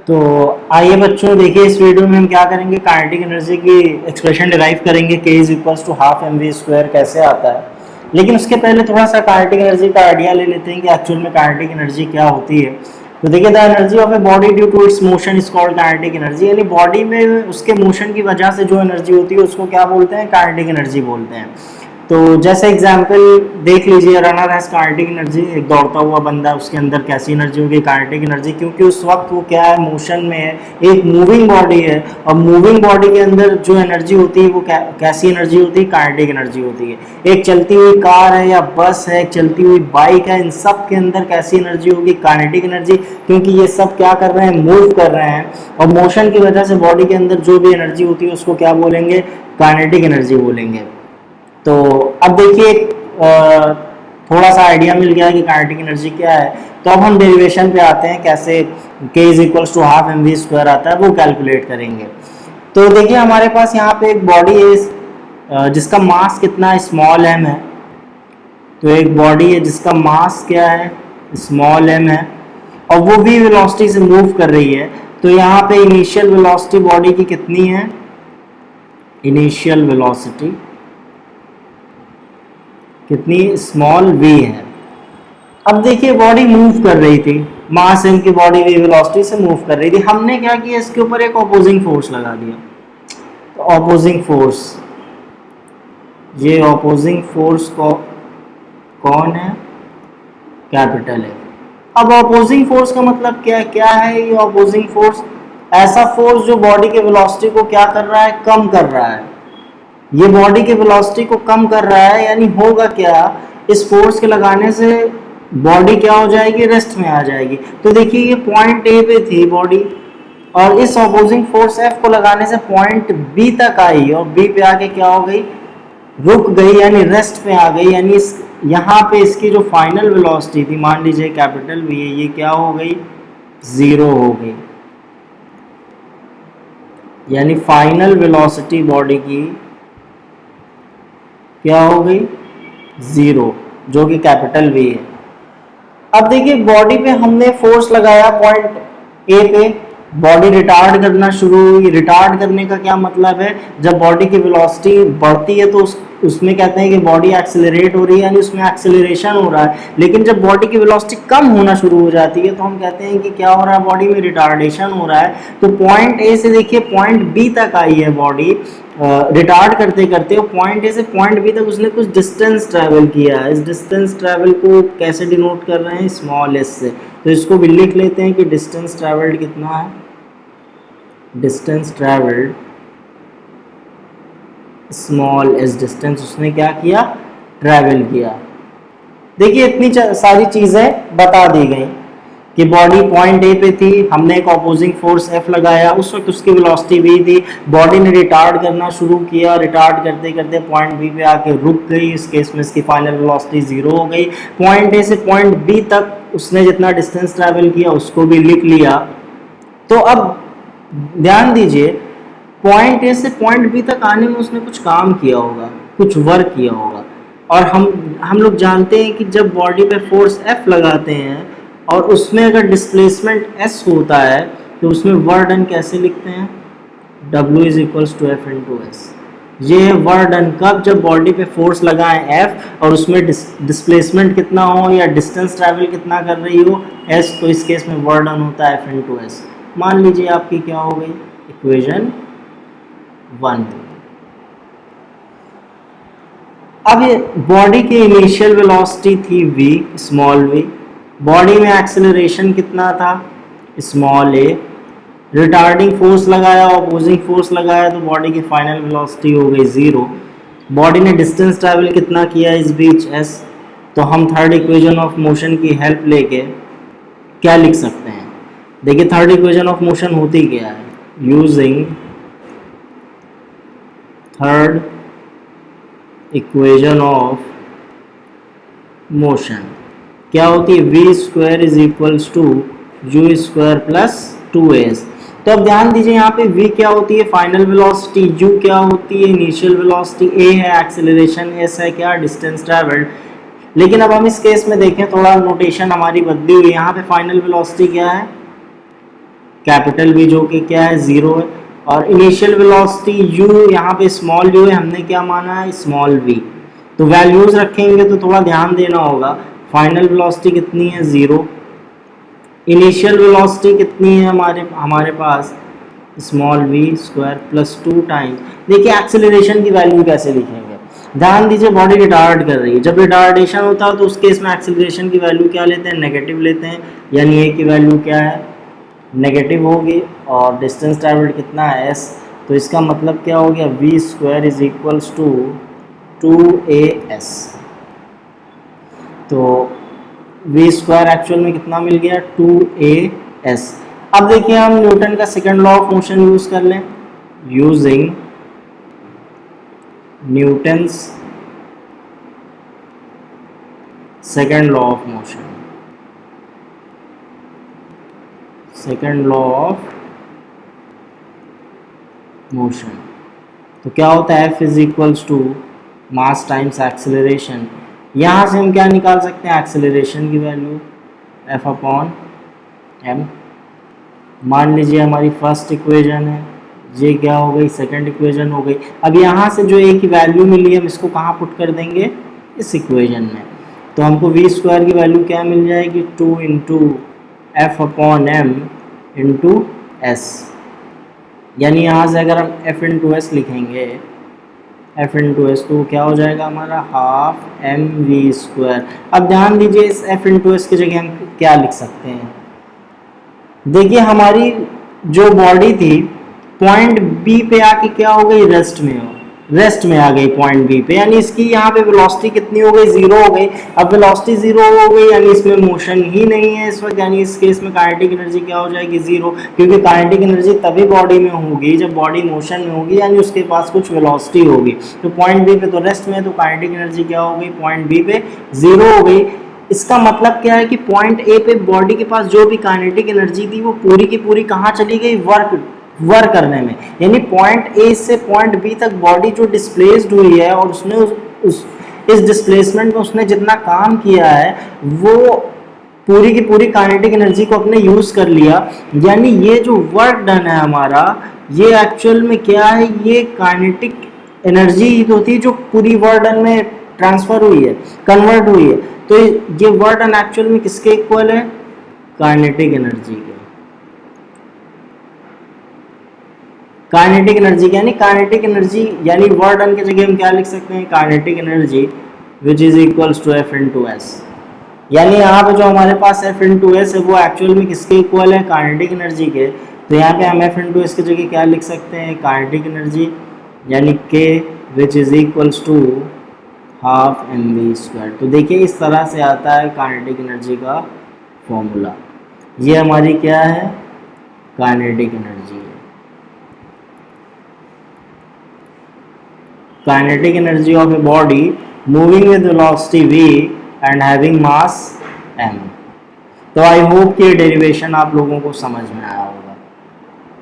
तो आइए बच्चों, देखिए इस वीडियो में हम क्या करेंगे, काइनेटिक एनर्जी की एक्सप्रेशन डिराइव करेंगे। k is equals to half M V square कैसे आता है। लेकिन उसके पहले थोड़ा सा काइनेटिक एनर्जी का आइडिया ले लेते हैं कि एक्चुअल में काइनेटिक एनर्जी क्या होती है। तो देखिए, the energy of a body due to its motion is called kinetic energy. यानी बॉडी में उसके मोशन की वजह से जो एनर्जी होती है उसको क्या बोलते हैं, काइनेटिक एनर्जी बोलते हैं। तो जैसे एग्जांपल देख लीजिए, रनर हैज काइनेटिक एनर्जी, एक दौड़ता हुआ बंदा, उसके अंदर कैसी एनर्जी होगी, काइनेटिक एनर्जी, क्योंकि उस वक्त वो क्या है, मोशन में है, एक मूविंग बॉडी है। और मूविंग बॉडी के अंदर जो एनर्जी होती है वो कैसी एनर्जी होती है, काइनेटिक एनर्जी होती है। एक चलती हुई कार है या बस है, एक चलती हुई बाइक है, इन सब के अंदर कैसी एनर्जी होगी, काइनेटिक एनर्जी, क्योंकि ये सब क्या कर रहे हैं, मूव कर रहे हैं। और मोशन की वजह से बॉडी के अंदर जो भी एनर्जी होती है उसको क्या बोलेंगे, काइनेटिक एनर्जी बोलेंगे। तो अब देखिए, थोड़ा सा आइडिया मिल गया कि काइनेटिक एनर्जी क्या है। तो अब हम डेरिवेशन पे आते हैं, कैसे k is equals to half M V square आता है वो कैलकुलेट करेंगे। तो देखिए, हमारे पास यहाँ पे एक बॉडी है जिसका मास कितना है, स्मॉल m है। तो एक बॉडी है जिसका मास क्या है, स्मॉल m है, और वो भी वेलोसिटी से मूव कर रही है। तो यहाँ पे इनिशियल वेलोसिटी बॉडी की कितनी है, इनिशियल वेलोसिटी कितनी, स्मॉल v है। अब देखिए, बॉडी मूव कर रही थी, मास m की बॉडी भी वेलोसिटी से मूव कर रही थी। हमने क्या किया, इसके ऊपर एक ऑपोजिंग फोर्स लगा दिया। तो ऑपोजिंग फोर्स, ये ऑपोजिंग फोर्स को कौन है, कैपिटल है। अब ऑपोजिंग फोर्स का मतलब क्या है ये ऑपोजिंग फोर्स, ऐसा फोर्स जो बॉडी के वेलोसिटी को क्या कर रहा है, कम कर रहा है। ये बॉडी के वेलोसिटी को कम कर रहा है, यानी होगा क्या, इस फोर्स के लगाने से बॉडी क्या हो जाएगी, रेस्ट में आ जाएगी। तो देखिए, ये पॉइंट ए पे थी बॉडी, और इस ऑपोजिंग फोर्स एफ को लगाने से पॉइंट बी तक आई, और बी पे आके क्या हो गई, रुक गई, यानी रेस्ट पे आ गई। यानी इस यहाँ पे इसकी जो फाइनल वेलोसिटी थी, मान लीजिए कैपिटल वी है, ये क्या हो गई, जीरो हो गई। यानी फाइनल वेलोसिटी बॉडी की क्या हो गई, जीरो, जो कि कैपिटल वी है। अब देखिए, बॉडी पे हमने फोर्स लगाया पॉइंट ए पे, बॉडी रिटार्ड करना शुरू हुई। रिटार्ड करने का क्या मतलब है, जब बॉडी की वेलोसिटी बढ़ती है तो उसमें कहते हैं कि बॉडी एक्सेलरेट हो रही है, यानी उसमें एक्सेलरेशन हो रहा है। लेकिन जब बॉडी की वेलोसिटी कम होना शुरू हो जाती है तो हम कहते हैं कि क्या हो रहा है, बॉडी में रिटार्डेशन हो रहा है। तो पॉइंट ए से देखिए पॉइंट बी तक आई है बॉडी, रिटार्ड करते करते, पॉइंट ए से पॉइंट बी तक उसने कुछ डिस्टेंस ट्रैवल किया है। इस डिस्टेंस ट्रैवल को कैसे डिनोट कर रहे हैं, स्मॉल एस से। तो इसको भी लिख लेते हैं कि डिस्टेंस ट्रैवल्ड कितना है, distance travelled small S, distance उसने क्या किया, ट्रैवल किया। देखिए, इतनी सारी चीज़ें बता दी गई कि बॉडी पॉइंट ए पे थी, हमने एक ऑपोजिंग फोर्स एफ लगाया, उस वक्त उसकी वेलोसिटी भी थी, बॉडी ने रिटार्ड करना शुरू किया, रिटार्ड करते करते पॉइंट बी पे आके रुक गई। इस केस में इसकी फाइनल वेलोसिटी जीरो हो गई। पॉइंट ए से पॉइंट बी तक उसने जितना डिस्टेंस ट्रैवल किया उसको भी लिख लिया। तो अब ध्यान दीजिए, पॉइंट ए से पॉइंट बी तक आने में उसने कुछ काम किया होगा, कुछ वर्क किया होगा। और हम लोग जानते हैं कि जब बॉडी पे फोर्स एफ लगाते हैं और उसमें अगर डिस्प्लेसमेंट एस होता है तो उसमें वर्क डन कैसे लिखते हैं, W is equals to F into S. ये है वर्क डन कब, जब बॉडी पे फोर्स लगाएं एफ और उसमें डिस्प्लेसमेंट कितना हो या डिस्टेंस ट्रैवल कितना कर रही हो, एस। तो इस केस में वर्क डन होता है एफ इंटू एस। मान लीजिए आपकी क्या हो गई, इक्वेशन 1। अब ये बॉडी की इनिशियल वेलोसिटी थी v, स्मॉल v, बॉडी में एक्सेलरेशन कितना था, स्मॉल a, रिटार्डिंग फोर्स लगाया, अपोजिंग फोर्स लगाया, तो बॉडी की फाइनल वेलोसिटी हो गई जीरो। बॉडी ने डिस्टेंस ट्रैवल कितना किया इस बीच, s। तो हम थर्ड इक्वेशन ऑफ मोशन की हेल्प लेके क्या लिख सकते हैं, देखिए थर्ड इक्वेशन ऑफ मोशन होती क्या है, using third equation of motion क्या होती है, V square is equals to U square plus 2s। तो अब ध्यान दीजिए, यहाँ पे v क्या होती है, फाइनल वेलोसिटी, u क्या होती है, इनिशियल वेलोसिटी, a है एक्सेलरेशन, s है क्या, डिस्टेंस ट्रैवल्ड। लेकिन अब हम इस केस में देखें, थोड़ा नोटेशन हमारी बदली हुई है। यहाँ पे फाइनल वेलोसिटी क्या है, कैपिटल V जो कि क्या है 0 है, और इनिशियल वेलोसिटी u यहाँ पे स्मॉल u है, हमने क्या माना है स्मॉल v। तो वैल्यूज रखेंगे तो थोड़ा ध्यान देना होगा। फाइनल वेलोसिटी कितनी है 0, इनिशियल वेलोसिटी कितनी है हमारे पास small v square plus 2 times. देखिए एक्सेलरेशन की वैल्यू कैसे लिखेंगे, ध्यान दीजिए बॉडी रिटार्ड कर रही है, जब रिटार्डेशन होता है तो उस केस में एक्सेलरेशन की वैल्यू क्या लेते हैं नेगेटिव लेते हैं, यानी ए की वैल्यू क्या है नेगेटिव होगी, और डिस्टेंस ट्रैवल्ड कितना है s, तो इसका मतलब क्या हो गया v square is equals to 2as। तो v स्क्वायर एक्चुअल में कितना मिल गया 2as। अब देखिए हम न्यूटन का second law of motion use कर लें, using Newton's second law of motion, second law of motion. तो क्या होता है F is equals to mass times acceleration. यहाँ से हम क्या निकाल सकते हैं एक्सेलरेशन की वैल्यू F अपॉन m। मान लीजिए हमारी फर्स्ट इक्वेशन है, ये क्या हो गई सेकंड इक्वेशन हो गई। अब यहाँ से जो a की वैल्यू मिली हम इसको कहाँ पुट कर देंगे इस इक्वेशन में, तो हमको v स्क्वायर की वैल्यू क्या मिल जाएगी 2 into F upon M into S. यानी यहाँ से अगर हम f इंटू एस लिखेंगे f इंटू एस तो क्या हो जाएगा हमारा हाफ एम वी स्क्वायर। अब ध्यान दीजिए इस f इंटू एस की जगह हम क्या लिख सकते हैं, देखिए हमारी जो बॉडी थी पॉइंट बी पे आके क्या हो गई रेस्ट में आ गई पॉइंट बी पे, यानी इसकी यहाँ पे वेलोसिटी कितनी हो गई 0 हो गई। अब वेलोसिटी 0 हो गई यानी इसमें मोशन ही नहीं है इस वक्त, यानी इस केस में काइनेटिक एनर्जी क्या हो जाएगी 0, क्योंकि काइनेटिक एनर्जी तभी बॉडी में होगी जब बॉडी मोशन में होगी, यानी उसके पास कुछ वेलोसिटी होगी। तो पॉइंट बी पे तो रेस्ट में है, तो काइनेटिक एनर्जी क्या हो गई पॉइंट बी पे 0 हो गई। इसका मतलब क्या है कि पॉइंट ए पे बॉडी के पास जो भी काइनेटिक एनर्जी थी वो पूरी की पूरी कहाँ चली गई वर्क करने में, यानी पॉइंट ए से पॉइंट बी तक बॉडी जो डिस्प्लेस्ड हुई है और उसने इस डिस्प्लेसमेंट में उसने जितना काम किया है वो पूरी की पूरी काइनेटिक एनर्जी को अपने यूज कर लिया। यानी ये जो वर्क डन है हमारा ये एक्चुअल में क्या है, ये काइनेटिक एनर्जी ही तो थी जो पूरी वर्क डन में ट्रांसफर हुई है कन्वर्ट हुई है। तो ये वर्क डन एक्चुअल में किसके इक्वल है काइनेटिक एनर्जी के, काइनेटिक एनर्जी यानी काइनेटिक एनर्जी यानी वर्क डन की जगह हम क्या लिख सकते हैं kinetic energy which is equals to F into S. यानी यहाँ पे जो हमारे पास एफ इनटू एस है वो एक्चुअल में किसके इक्वल है काइनेटिक एनर्जी के। तो यहाँ पे हम एफ इनटू एस की जगह क्या लिख सकते हैं काइनेटिक एनर्जी यानी के which is equals to half M V square. तो देखिए इस तरह से आता है काइनेटिक एनर्जी का फॉर्मूला। ये हमारी क्या है काइनेटिक एनर्जी है, kinetic energy of a body moving with velocity v and having mass m। तो आई होप कि डेरिवेशन आप लोगों को समझ में आया होगा।